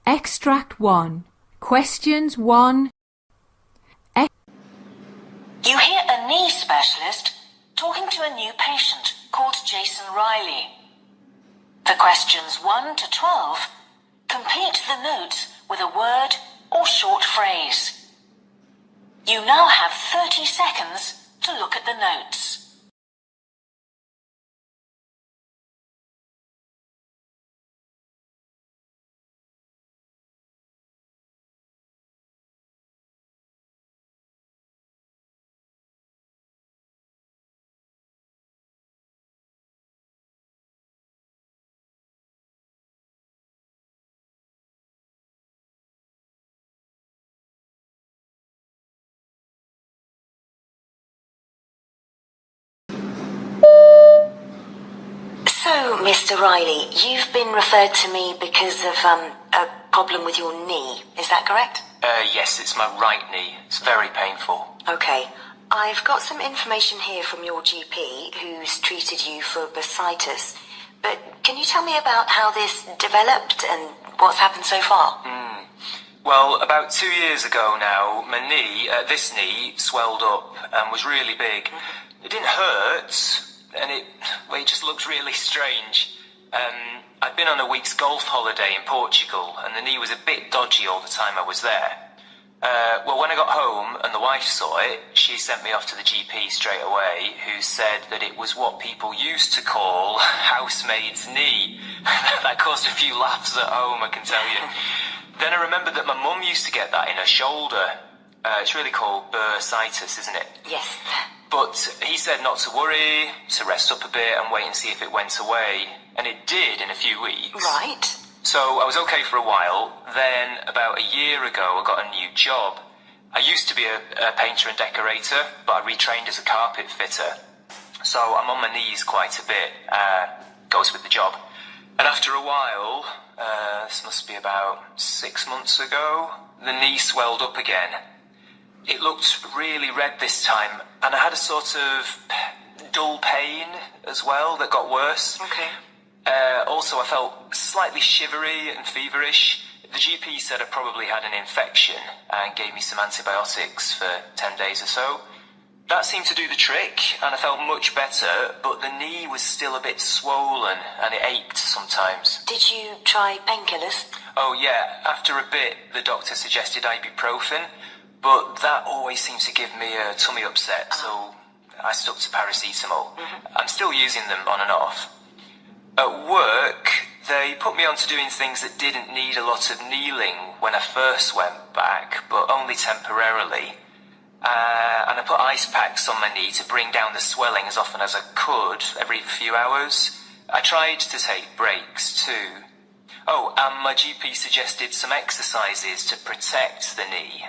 Extract 1. Questions 1. You hear a knee specialist talking to a new patient called Jason Riley. For questions 1 to 12, complete the notes with a word or short phrase. You now have 30 seconds to look at the notes. So, Mr. Riley, you've been referred to me because of a problem with your knee, is that correct? Yes, it's my right knee. It's very painful. Okay. I've got some information here from your GP who's treated you for bursitis, but can you tell me about how this developed and what's happened so far? Well, about 2 years ago now, my knee, this knee, swelled up and was really big. It didn't hurt, and it just looked really strange. I'd been on a week's golf holiday in Portugal, and the knee was a bit dodgy all the time I was there. Well, when I got home and the wife saw it, she sent me off to the GP straight away, who said that it was what people used to call housemaid's knee. That caused a few laughs at home, I can tell you. Then I remembered that my mum used to get that in her shoulder. It's really called bursitis, isn't it? Yes. But he said not to worry, to rest up a bit and wait and see if it went away. And it did in a few weeks. Right. So I was okay for a while. Then about a year ago I got a new job. I used to be a painter and decorator, but I retrained as a carpet fitter. So I'm on my knees quite a bit. Goes with the job. And after a while, this must be about 6 months ago, the knee swelled up again. It looked really red this time, and I had a sort of dull pain as well that got worse. Okay. Also, I felt slightly shivery and feverish. The GP said I probably had an infection and gave me some antibiotics for 10 days or so. That seemed to do the trick, and I felt much better, but the knee was still a bit swollen, and it ached sometimes. Did you try painkillers? Oh yeah, after a bit, the doctor suggested ibuprofen, but that always seems to give me a tummy upset, so I stuck to paracetamol. I'm still using them on and off. At work, they put me on to doing things that didn't need a lot of kneeling when I first went back, but only temporarily. And I put ice packs on my knee to bring down the swelling as often as I could, every few hours. I tried to take breaks too. Oh, and my GP suggested some exercises to protect the knee,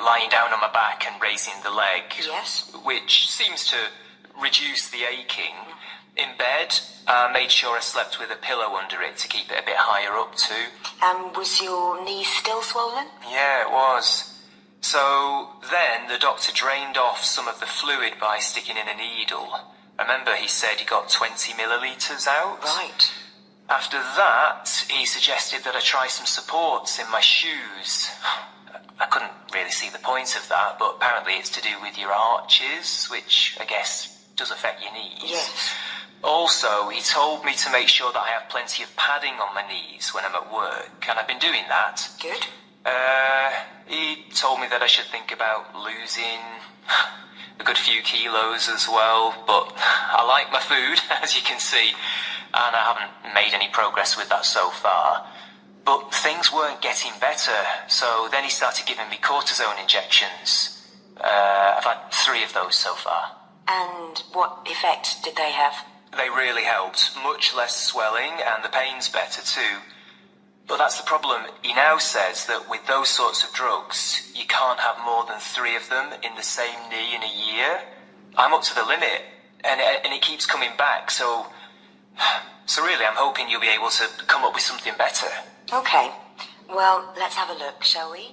lying down on my back and raising the leg. Yes. Which seems to reduce the aching. In bed, I made sure I slept with a pillow under it to keep it a bit higher up too. And was your knee still swollen? Yeah, it was. So then the doctor drained off some of the fluid by sticking in a needle. Remember, he said he got 20 millilitres out? Right. After that, he suggested that I try some supports in my shoes. I couldn't really see the point of that, but apparently it's to do with your arches, which I guess does affect your knees. Yes. Also, he told me to make sure that I have plenty of padding on my knees when I'm at work, and I've been doing that. Good. He told me that I should think about losing a good few kilos as well, but I like my food, as you can see, and I haven't made any progress with that so far. But things weren't getting better, so then he started giving me cortisone injections. I've had 3 of those so far. And what effect did they have? They really helped. Much less swelling, and the pain's better too. But that's the problem. He now says that with those sorts of drugs, you can't have more than 3 of them in the same knee in a year. I'm up to the limit, and it keeps coming back, so really I'm hoping you'll be able to come up with something better. Okay. Well, let's have a look, shall we?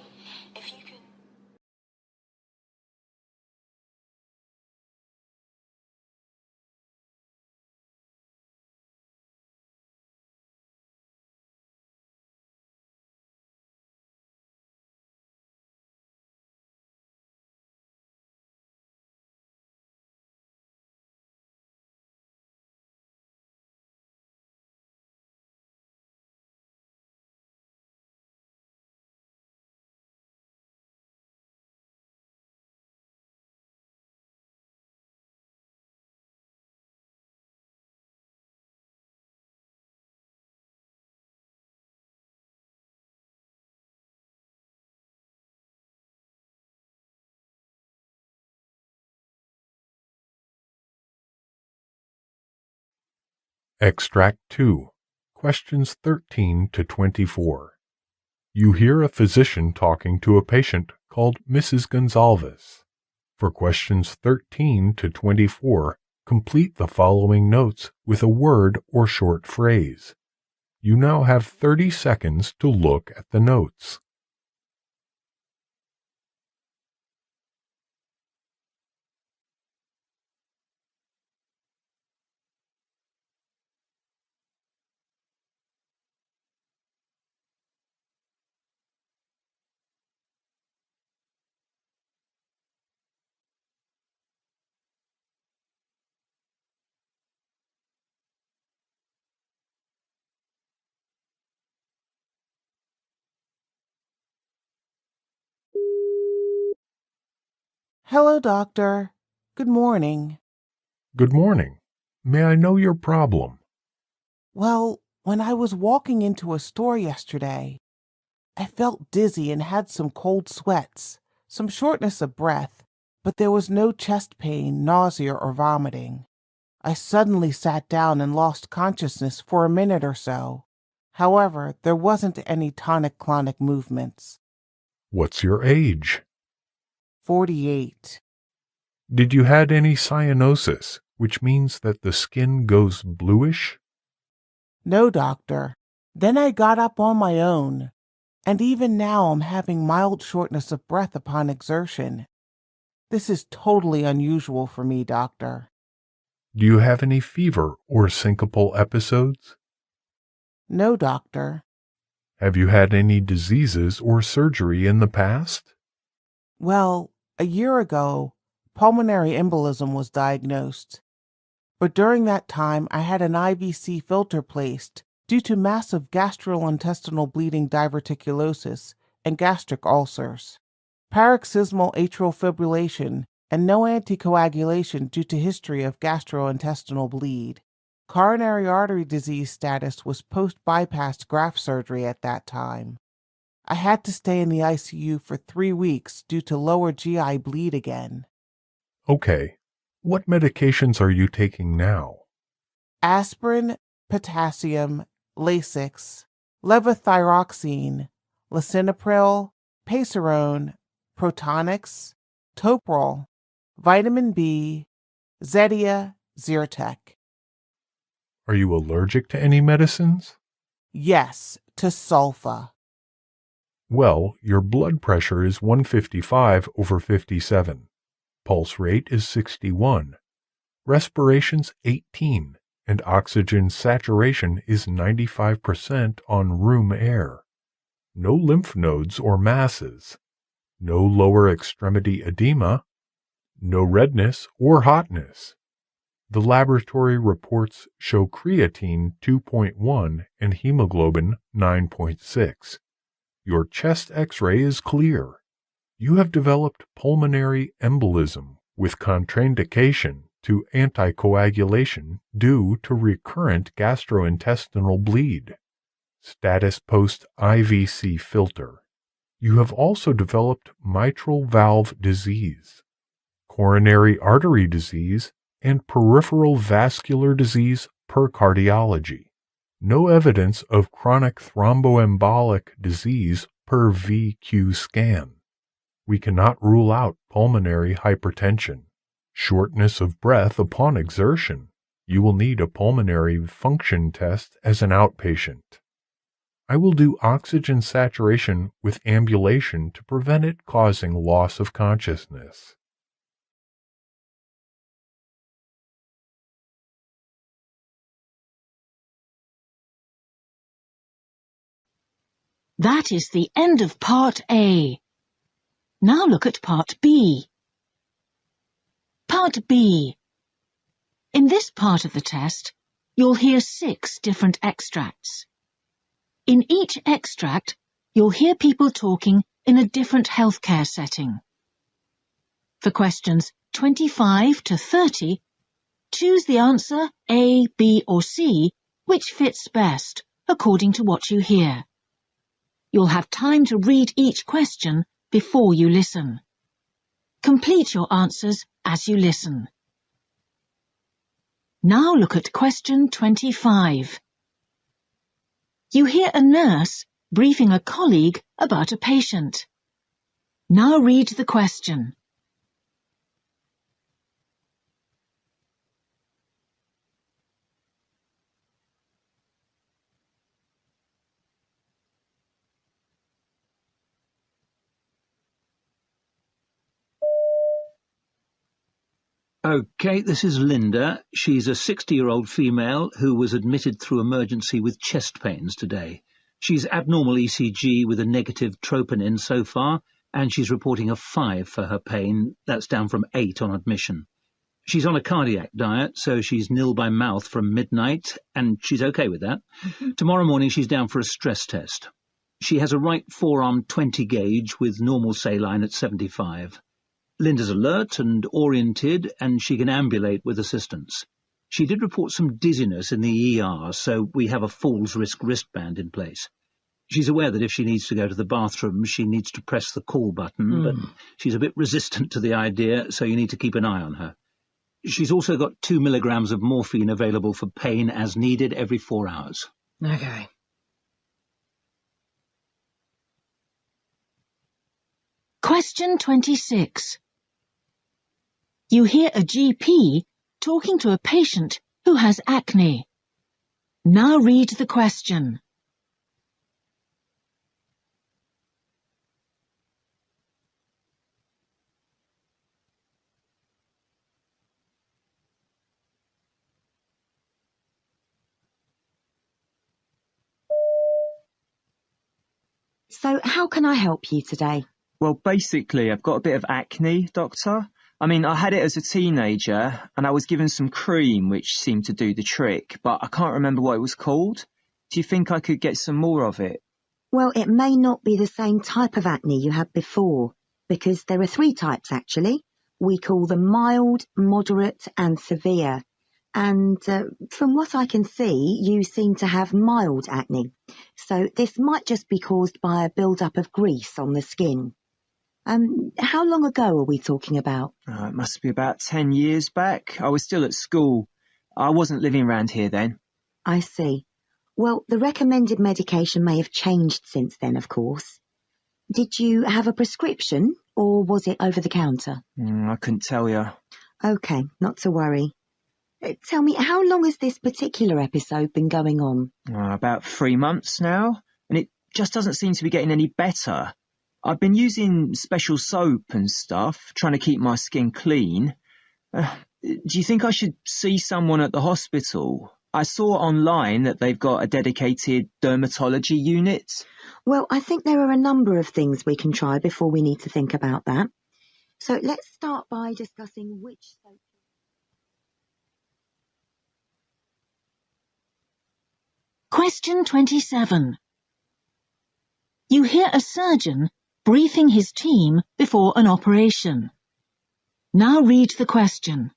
Extract 2, questions 13 to 24. You hear a physician talking to a patient called Mrs. Gonzalez. For questions 13 to 24, complete the following notes with a word or short phrase. You now have 30 seconds to look at the notes. Hello, doctor. Good morning. Good morning. May I know your problem? Well, when I was walking into a store yesterday, I felt dizzy and had some cold sweats, some shortness of breath, but there was no chest pain, nausea, or vomiting. I suddenly sat down and lost consciousness for a minute or so. However, there wasn't any tonic-clonic movements. What's your age? 48. Did you had any cyanosis, which means that the skin goes bluish? No, doctor. Then I got up on my own, and even now I'm having mild shortness of breath upon exertion. This is totally unusual for me, doctor. Do you have any fever or syncopal episodes? No, doctor. Have you had any diseases or surgery in the past? Well, a year ago, pulmonary embolism was diagnosed. But during that time, I had an IVC filter placed due to massive gastrointestinal bleeding diverticulosis and gastric ulcers, paroxysmal atrial fibrillation, and no anticoagulation due to history of gastrointestinal bleed. Coronary artery disease status was post-bypass graft surgery at that time. I had to stay in the ICU for 3 weeks due to lower GI bleed again. Okay. What medications are you taking now? Aspirin, potassium, Lasix, levothyroxine, lisinopril, Pacerone, Protonix, Toprol, vitamin B, Zetia, Zyrtec. Are you allergic to any medicines? Yes, to sulfa. Well, your blood pressure is 155/57. Pulse rate is 61. Respiration's 18, and oxygen saturation is 95% on room air. No lymph nodes or masses. No lower extremity edema. No redness or hotness. The laboratory reports show creatine 2.1 and hemoglobin 9.6. Your chest X-ray is clear. You have developed pulmonary embolism with contraindication to anticoagulation due to recurrent gastrointestinal bleed. Status post-IVC filter. You have also developed mitral valve disease, coronary artery disease, and peripheral vascular disease per cardiology. No evidence of chronic thromboembolic disease per VQ scan. We cannot rule out pulmonary hypertension. Shortness of breath upon exertion. You will need a pulmonary function test as an outpatient. I will do oxygen saturation with ambulation to prevent it causing loss of consciousness. That is the end of Part A. Now look at Part B. Part B. In this part of the test, you'll hear 6 different extracts. In each extract, you'll hear people talking in a different healthcare setting. For questions 25 to 30, choose the answer A, B, or C, which fits best, according to what you hear. You'll have time to read each question before you listen. Complete your answers as you listen. Now look at question 25. You hear a nurse briefing a colleague about a patient. Now read the question. Okay, this is Linda. She's a 60-year-old female who was admitted through emergency with chest pains today. She's abnormal ECG with a negative troponin so far, and she's reporting a 5 for her pain. That's down from 8 on admission. She's on a cardiac diet, so she's nil by mouth from midnight, and she's okay with that. Tomorrow morning she's down for a stress test. She has a right forearm 20 gauge with normal saline at 75. Linda's alert and oriented, and she can ambulate with assistance. She did report some dizziness in the ER, so we have a falls risk wristband in place. She's aware that if she needs to go to the bathroom, she needs to press the call button, but she's a bit resistant to the idea, so you need to keep an eye on her. She's also got 2 milligrams of morphine available for pain as needed every 4 hours. Okay. Question 26. You hear a GP talking to a patient who has acne. Now read the question. So how can I help you today? Well, basically, I've got a bit of acne, doctor. I mean, I had it as a teenager, and I was given some cream which seemed to do the trick, but I can't remember what it was called. Do you think I could get some more of it? Well, it may not be the same type of acne you had before, because there are 3 types actually. We call them mild, moderate and severe. And from what I can see, you seem to have mild acne. So this might just be caused by a build-up of grease on the skin. How long ago are we talking about? It must be about 10 years back. I was still at school. I wasn't living around here then. I see. Well, the recommended medication may have changed since then, of course. Did you have a prescription, or was it over the counter? I couldn't tell you. Okay, not to worry. Tell me, how long has this particular episode been going on? About 3 months now, and it just doesn't seem to be getting any better. I've been using special soap and stuff, trying to keep my skin clean. Do you think I should see someone at the hospital? I saw online that they've got a dedicated dermatology unit. Well, I think there are a number of things we can try before we need to think about that. So let's start by discussing which soap. Question 27. You hear a surgeon briefing his team before an operation. Now read the question.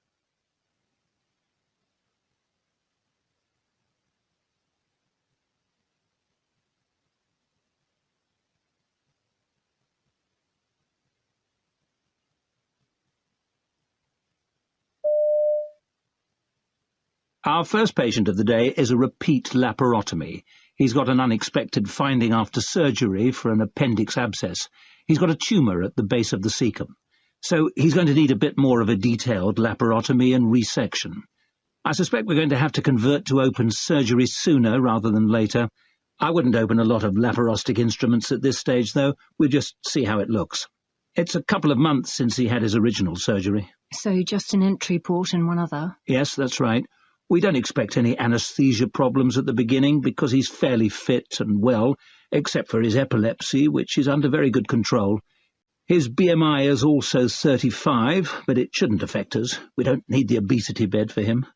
Our first patient of the day is a repeat laparotomy. He's got an unexpected finding after surgery for an appendix abscess. He's got a tumour at the base of the cecum. So he's going to need a bit more of a detailed laparotomy and resection. I suspect we're going to have to convert to open surgery sooner rather than later. I wouldn't open a lot of laparostic instruments at this stage, though. We'll just see how it looks. It's a couple of months since he had his original surgery. So just an entry port and one other? Yes, that's right. We don't expect any anaesthesia problems at the beginning because he's fairly fit and well, except for his epilepsy, which is under very good control. His BMI is also 35, but it shouldn't affect us. We don't need the obesity bed for him.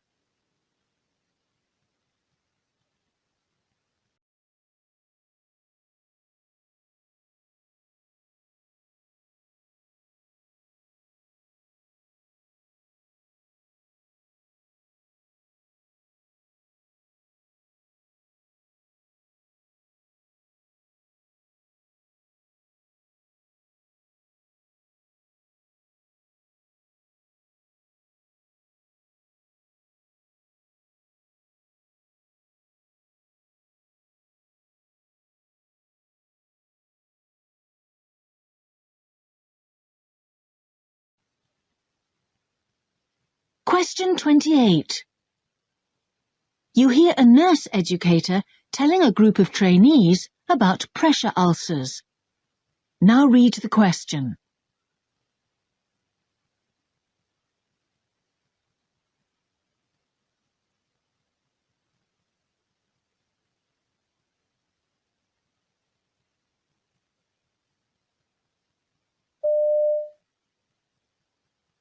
Question 28. You hear a nurse educator telling a group of trainees about pressure ulcers. Now read the question.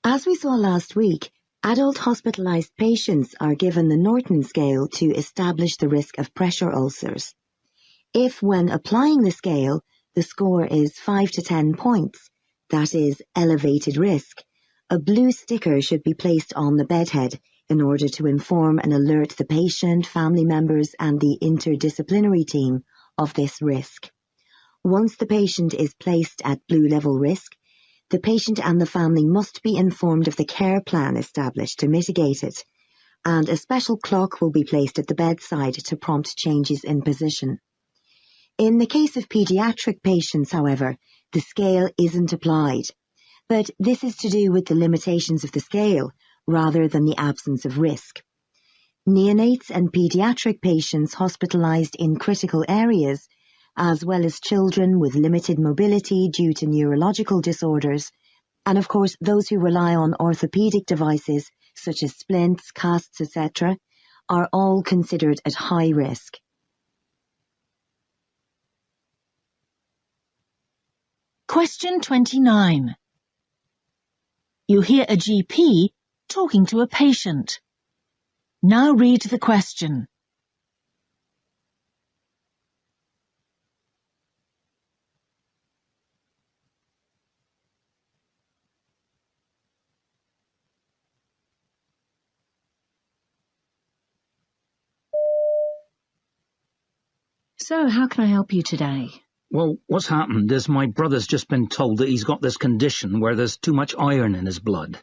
As we saw last week, adult hospitalized patients are given the Norton scale to establish the risk of pressure ulcers. If, when applying the scale, the score is 5 to 10 points, that is, elevated risk, a blue sticker should be placed on the bedhead in order to inform and alert the patient, family members, and the interdisciplinary team of this risk. Once the patient is placed at blue level risk, the patient and the family must be informed of the care plan established to mitigate it, and a special clock will be placed at the bedside to prompt changes in position. In the case of pediatric patients, however, the scale isn't applied, but this is to do with the limitations of the scale rather than the absence of risk. Neonates and pediatric patients hospitalized in critical areas, as well as children with limited mobility due to neurological disorders, and of course those who rely on orthopedic devices such as splints, casts, etc., are all considered at high risk. Question 29. You hear a GP talking to a patient. Now read the question. So, how can I help you today? Well, what's happened is my brother's just been told that he's got this condition where there's too much iron in his blood.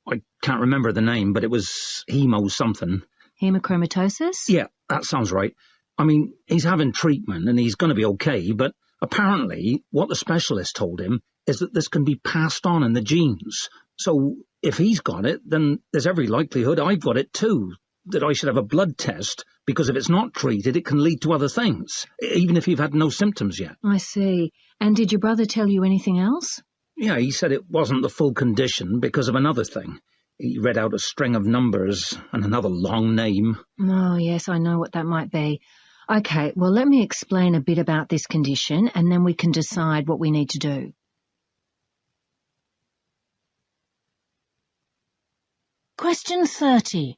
I can't remember the name, but it was hemo something. Hemochromatosis? Yeah, that sounds right. I mean, he's having treatment and he's going to be okay, but apparently what the specialist told him is that this can be passed on in the genes. So if he's got it, then there's every likelihood I've got it too, that I should have a blood test, because if it's not treated, it can lead to other things, even if you've had no symptoms yet. I see. And did your brother tell you anything else? Yeah, he said it wasn't the full condition because of another thing. He read out a string of numbers and another long name. Oh, yes, I know what that might be. Okay, well, let me explain a bit about this condition and then we can decide what we need to do. Question 30.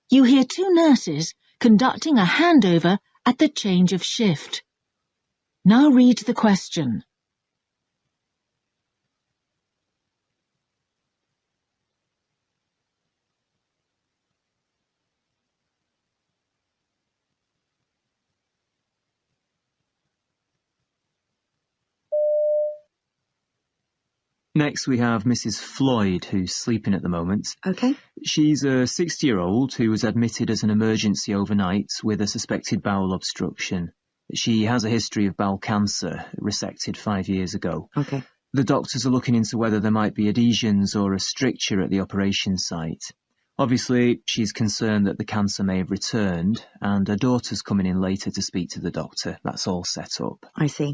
You hear two nurses conducting a handover at the change of shift. Now read the question. Next, we have Mrs. Floyd, who's sleeping at the moment. Okay. She's a 60-year-old who was admitted as an emergency overnight with a suspected bowel obstruction. She has a history of bowel cancer, resected 5 years ago. Okay. The doctors are looking into whether there might be adhesions or a stricture at the operation site. Obviously, she's concerned that the cancer may have returned, and her daughter's coming in later to speak to the doctor. That's all set up. I see.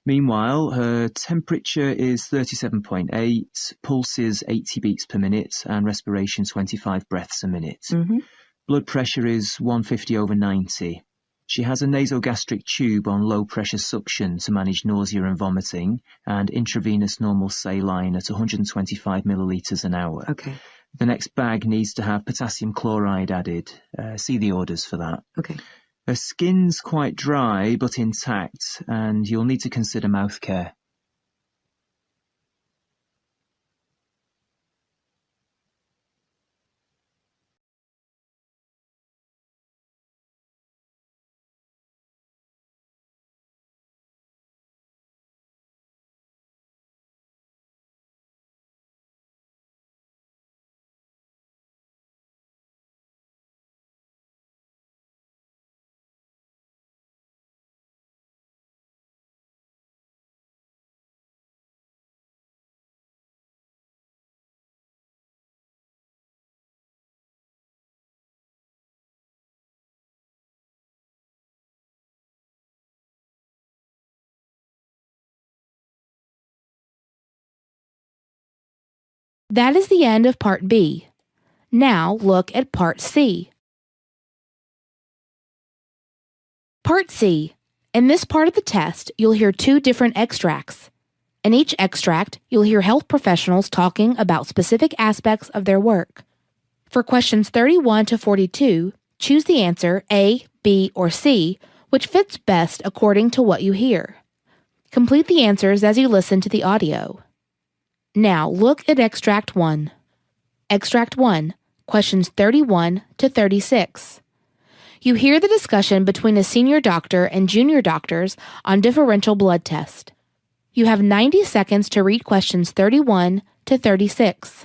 Meanwhile, her temperature is 37.8, pulse is 80 beats per minute, and respiration 25 breaths a minute. Mm-hmm. Blood pressure is 150/90. She has a nasogastric tube on low-pressure suction to manage nausea and vomiting, and intravenous normal saline at 125 millilitres an hour. Okay. The next bag needs to have potassium chloride added. See the orders for that. Okay. Her skin's quite dry but intact, and you'll need to consider mouth care. That is the end of Part B. Now look at Part C. Part C. In this part of the test, you'll hear 2 different extracts. In each extract, you'll hear health professionals talking about specific aspects of their work. For questions 31 to 42, choose the answer A, B, or C, which fits best according to what you hear. Complete the answers as you listen to the audio. Now look at Extract 1. Extract 1, questions 31 to 36. You hear the discussion between a senior doctor and junior doctors on differential blood test. You have 90 seconds to read questions 31 to 36.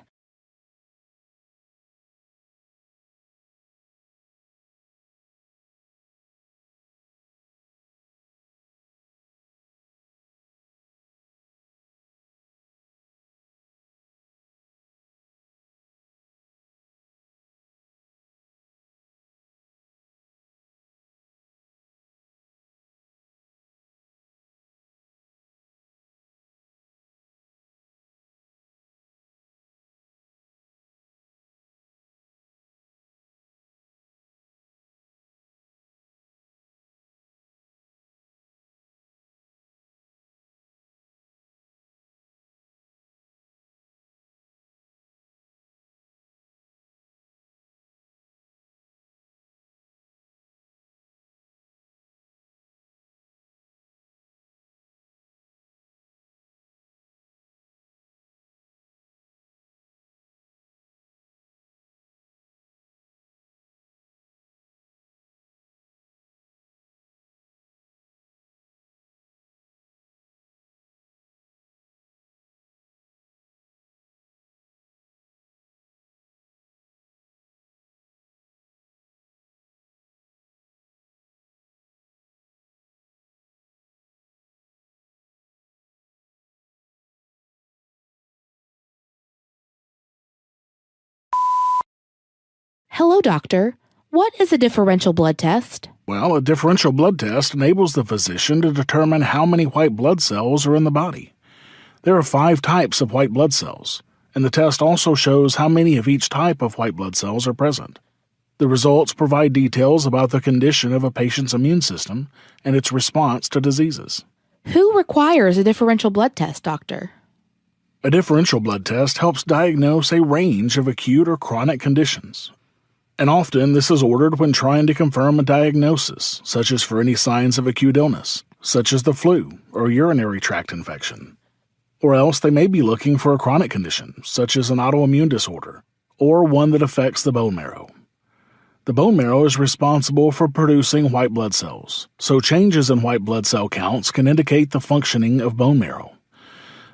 Hello, doctor. What is a differential blood test? Well, a differential blood test enables the physician to determine how many white blood cells are in the body. There are 5 types of white blood cells, and the test also shows how many of each type of white blood cells are present. The results provide details about the condition of a patient's immune system and its response to diseases. Who requires a differential blood test, doctor? A differential blood test helps diagnose a range of acute or chronic conditions. And often this is ordered when trying to confirm a diagnosis, such as for any signs of acute illness, such as the flu or urinary tract infection. Or else they may be looking for a chronic condition, such as an autoimmune disorder, or one that affects the bone marrow. The bone marrow is responsible for producing white blood cells, so changes in white blood cell counts can indicate the functioning of bone marrow.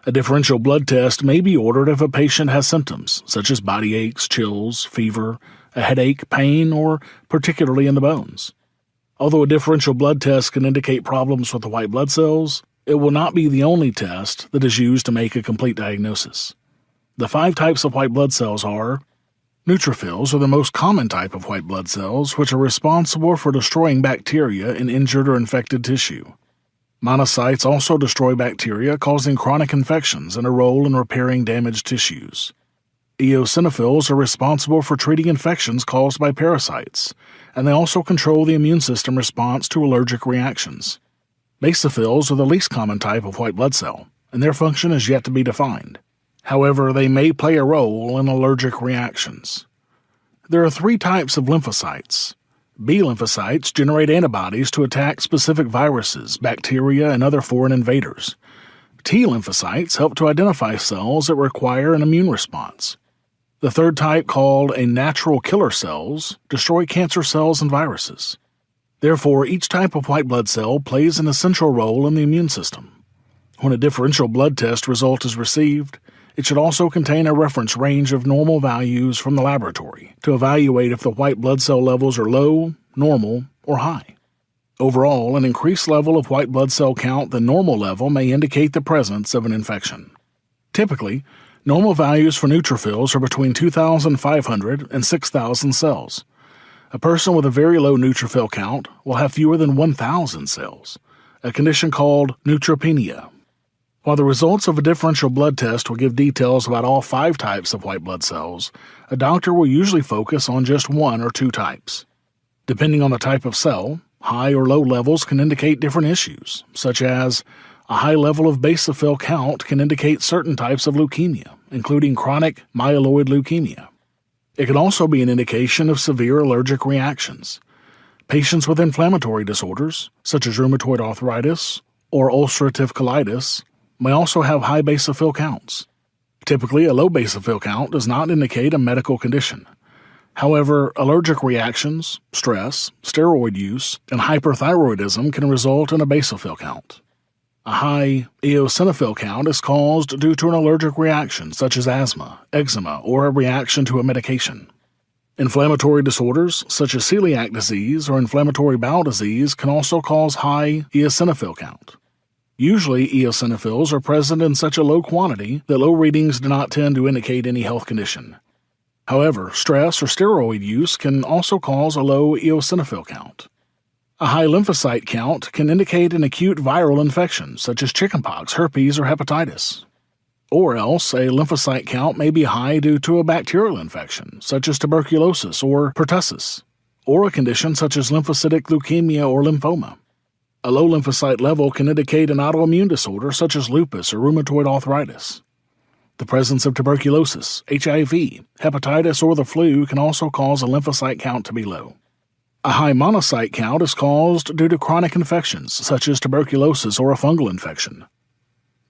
A differential blood test may be ordered if a patient has symptoms, such as body aches, chills, fever, a headache, pain, or particularly in the bones. Although a differential blood test can indicate problems with the white blood cells, it will not be the only test that is used to make a complete diagnosis. The 5 types of white blood cells are: neutrophils are the most common type of white blood cells, which are responsible for destroying bacteria in injured or infected tissue. Monocytes also destroy bacteria, causing chronic infections and a role in repairing damaged tissues. Eosinophils are responsible for treating infections caused by parasites, and they also control the immune system response to allergic reactions. Basophils are the least common type of white blood cell, and their function is yet to be defined. However, they may play a role in allergic reactions. There are 3 types of lymphocytes. B lymphocytes generate antibodies to attack specific viruses, bacteria, and other foreign invaders. T lymphocytes help to identify cells that require an immune response. The 3rd type, called a natural killer cells, destroy cancer cells and viruses. Therefore, each type of white blood cell plays an essential role in the immune system. When a differential blood test result is received, it should also contain a reference range of normal values from the laboratory to evaluate if the white blood cell levels are low, normal, or high. Overall, an increased level of white blood cell count than normal level may indicate the presence of an infection. Typically, normal values for neutrophils are between 2,500 and 6,000 cells. A person with a very low neutrophil count will have fewer than 1,000 cells, a condition called neutropenia. While the results of a differential blood test will give details about all 5 types of white blood cells, a doctor will usually focus on just 1 or 2 types. Depending on the type of cell, high or low levels can indicate different issues, such as a high level of basophil count can indicate certain types of leukemia, including chronic myeloid leukemia. It can also be an indication of severe allergic reactions. Patients with inflammatory disorders, such as rheumatoid arthritis or ulcerative colitis, may also have high basophil counts. Typically, a low basophil count does not indicate a medical condition. However, allergic reactions, stress, steroid use, and hyperthyroidism can result in a basophil count. A high eosinophil count is caused due to an allergic reaction such as asthma, eczema, or a reaction to a medication. Inflammatory disorders such as celiac disease or inflammatory bowel disease can also cause high eosinophil count. Usually, eosinophils are present in such a low quantity that low readings do not tend to indicate any health condition. However, stress or steroid use can also cause a low eosinophil count. A high lymphocyte count can indicate an acute viral infection such as chickenpox, herpes, or hepatitis. Or else, a lymphocyte count may be high due to a bacterial infection such as tuberculosis or pertussis, or a condition such as lymphocytic leukemia or lymphoma. A low lymphocyte level can indicate an autoimmune disorder such as lupus or rheumatoid arthritis. The presence of tuberculosis, HIV, hepatitis, or the flu can also cause a lymphocyte count to be low. A high monocyte count is caused due to chronic infections such as tuberculosis or a fungal infection.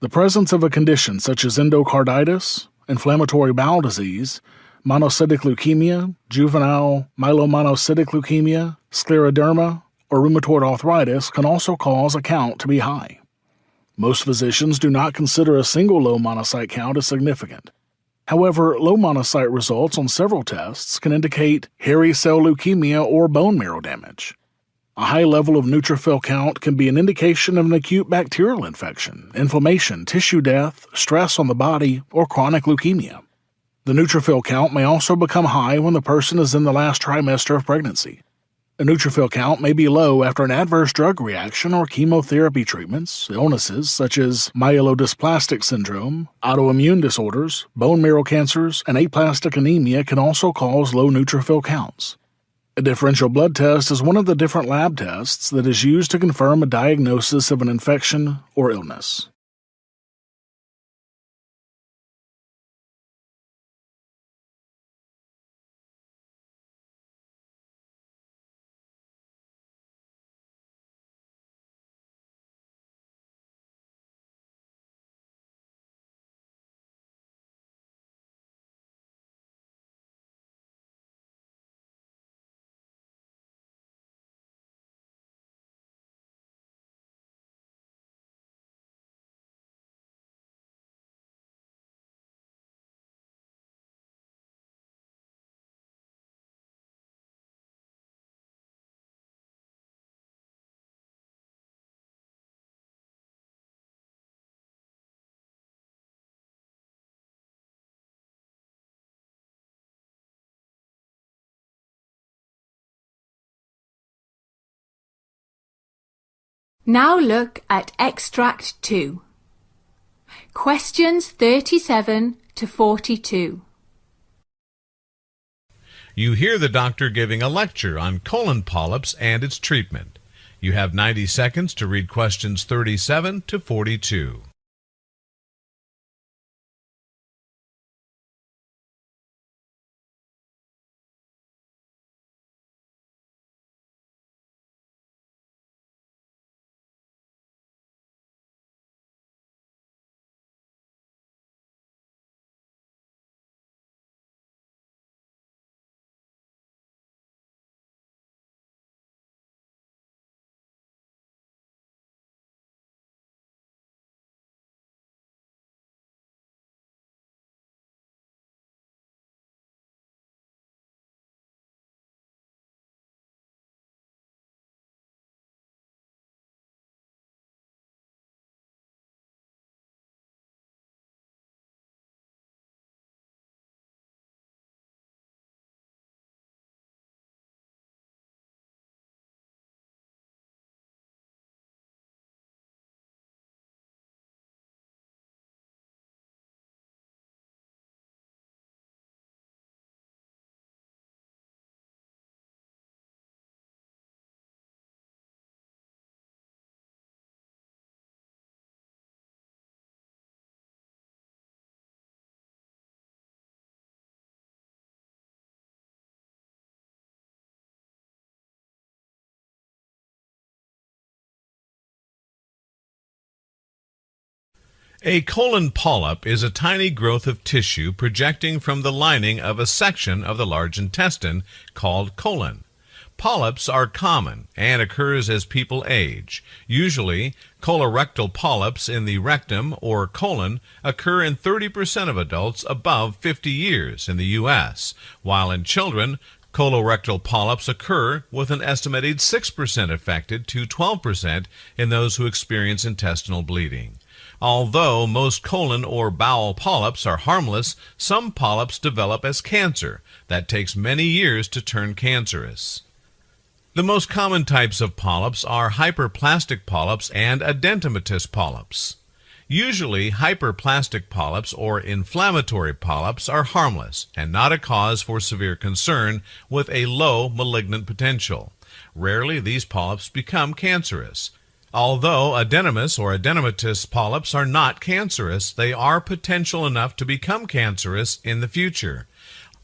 The presence of a condition such as endocarditis, inflammatory bowel disease, monocytic leukemia, juvenile myelomonocytic leukemia, scleroderma, or rheumatoid arthritis can also cause a count to be high. Most physicians do not consider a single low monocyte count as significant. However, low monocyte results on several tests can indicate hairy cell leukemia or bone marrow damage. A high level of neutrophil count can be an indication of an acute bacterial infection, inflammation, tissue death, stress on the body, or chronic leukemia. The neutrophil count may also become high when the person is in the last trimester of pregnancy. A neutrophil count may be low after an adverse drug reaction or chemotherapy treatments. Illnesses such as myelodysplastic syndrome, autoimmune disorders, bone marrow cancers, and aplastic anemia can also cause low neutrophil counts. A differential blood test is one of the different lab tests that is used to confirm a diagnosis of an infection or illness. Now look at Extract 2. Questions 37 to 42. You hear the doctor giving a lecture on colon polyps and its treatment. You have 90 seconds to read questions 37 to 42. A colon polyp is a tiny growth of tissue projecting from the lining of a section of the large intestine called colon. Polyps are common and occurs as people age. Usually, colorectal polyps in the rectum or colon occur in 30% of adults above 50 years in the U.S., while in children, colorectal polyps occur with an estimated 6% affected to 12% in those who experience intestinal bleeding. Although most colon or bowel polyps are harmless, some polyps develop as cancer that takes many years to turn cancerous. The most common types of polyps are hyperplastic polyps and edematous polyps. Usually, hyperplastic polyps or inflammatory polyps are harmless and not a cause for severe concern with a low malignant potential. Rarely, these polyps become cancerous. Although edematous or edematous polyps are not cancerous, they are potential enough to become cancerous in the future.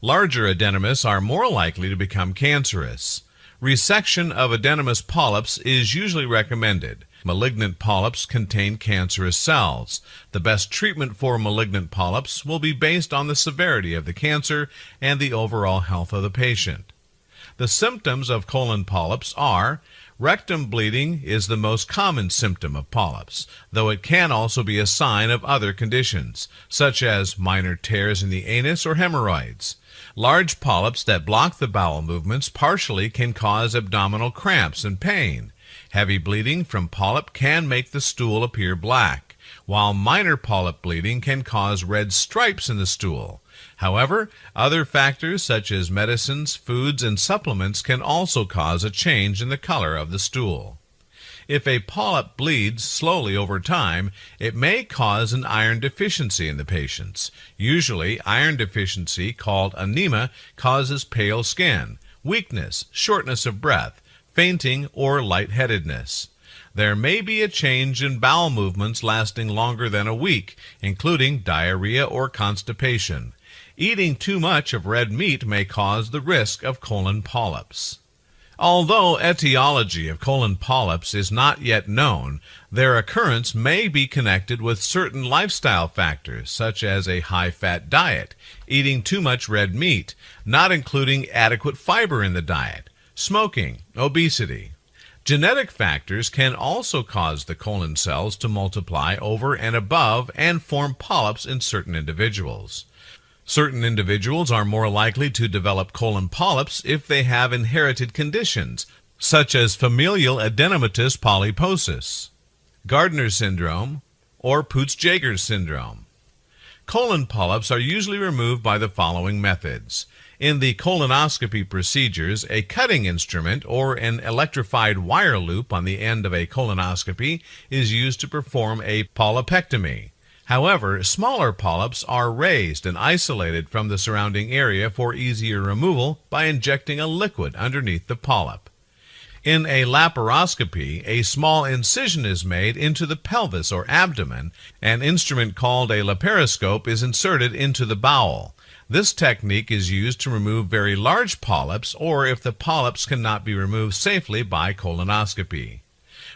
Larger edematous are more likely to become cancerous. Resection of edematous polyps is usually recommended. Malignant polyps contain cancerous cells. The best treatment for malignant polyps will be based on the severity of the cancer and the overall health of the patient. The symptoms of colon polyps are: rectum bleeding is the most common symptom of polyps, though it can also be a sign of other conditions, such as minor tears in the anus or hemorrhoids. Large polyps that block the bowel movements partially can cause abdominal cramps and pain. Heavy bleeding from polyp can make the stool appear black, while minor polyp bleeding can cause red stripes in the stool. However, other factors such as medicines, foods, and supplements can also cause a change in the color of the stool. If a polyp bleeds slowly over time, it may cause an iron deficiency in the patients. Usually, iron deficiency, called anemia, causes pale skin, weakness, shortness of breath, fainting, or lightheadedness. There may be a change in bowel movements lasting longer than a week, including diarrhea or constipation. Eating too much of red meat may cause the risk of colon polyps. Although etiology of colon polyps is not yet known, their occurrence may be connected with certain lifestyle factors, such as a high-fat diet, eating too much red meat, not including adequate fiber in the diet, smoking, obesity. Genetic factors can also cause the colon cells to multiply over and above and form polyps in certain individuals. Certain individuals are more likely to develop colon polyps if they have inherited conditions, such as familial edematous polyposis, Gardner syndrome, or Peutz-Jeghers syndrome. Colon polyps are usually removed by the following methods. In the colonoscopy procedures, a cutting instrument or an electrified wire loop on the end of a colonoscopy is used to perform a polypectomy. However, smaller polyps are raised and isolated from the surrounding area for easier removal by injecting a liquid underneath the polyp. In a laparoscopy, a small incision is made into the pelvis or abdomen. An instrument called a laparoscope is inserted into the bowel. This technique is used to remove very large polyps or if the polyps cannot be removed safely by colonoscopy.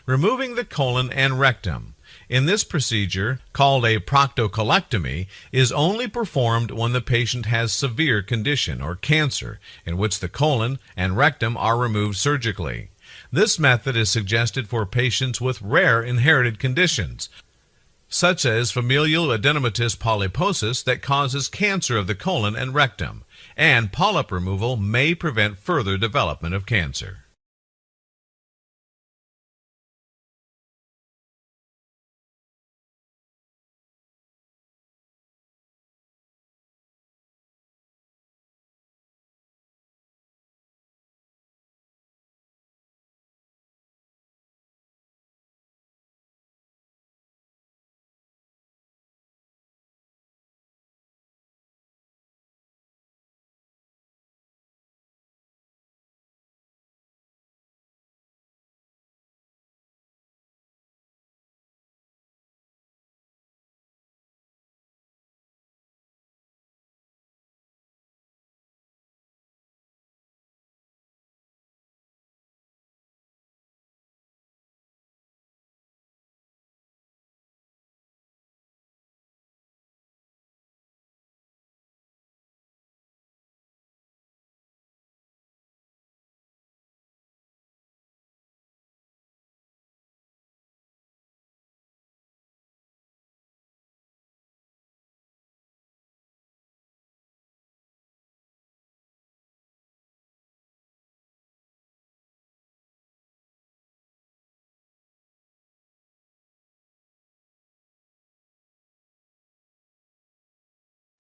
Removing the colon and rectum. In this procedure, called a proctocolectomy, is only performed when the patient has severe condition or cancer, in which the colon and rectum are removed surgically. This method is suggested for patients with rare inherited conditions, such as familial edematous polyposis that causes cancer of the colon and rectum, and polyp removal may prevent further development of cancer.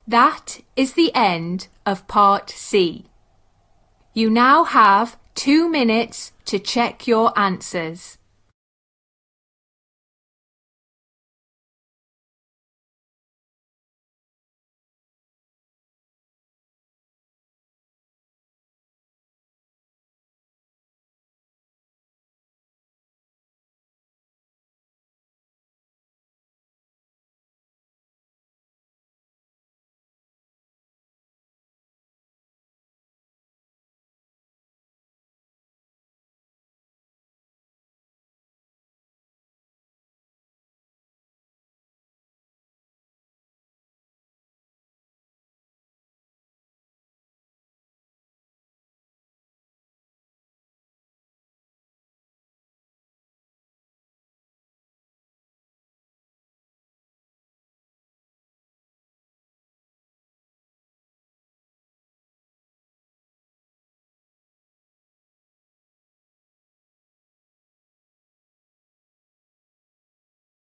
That is the end of Part C. You now have 2 minutes to check your answers.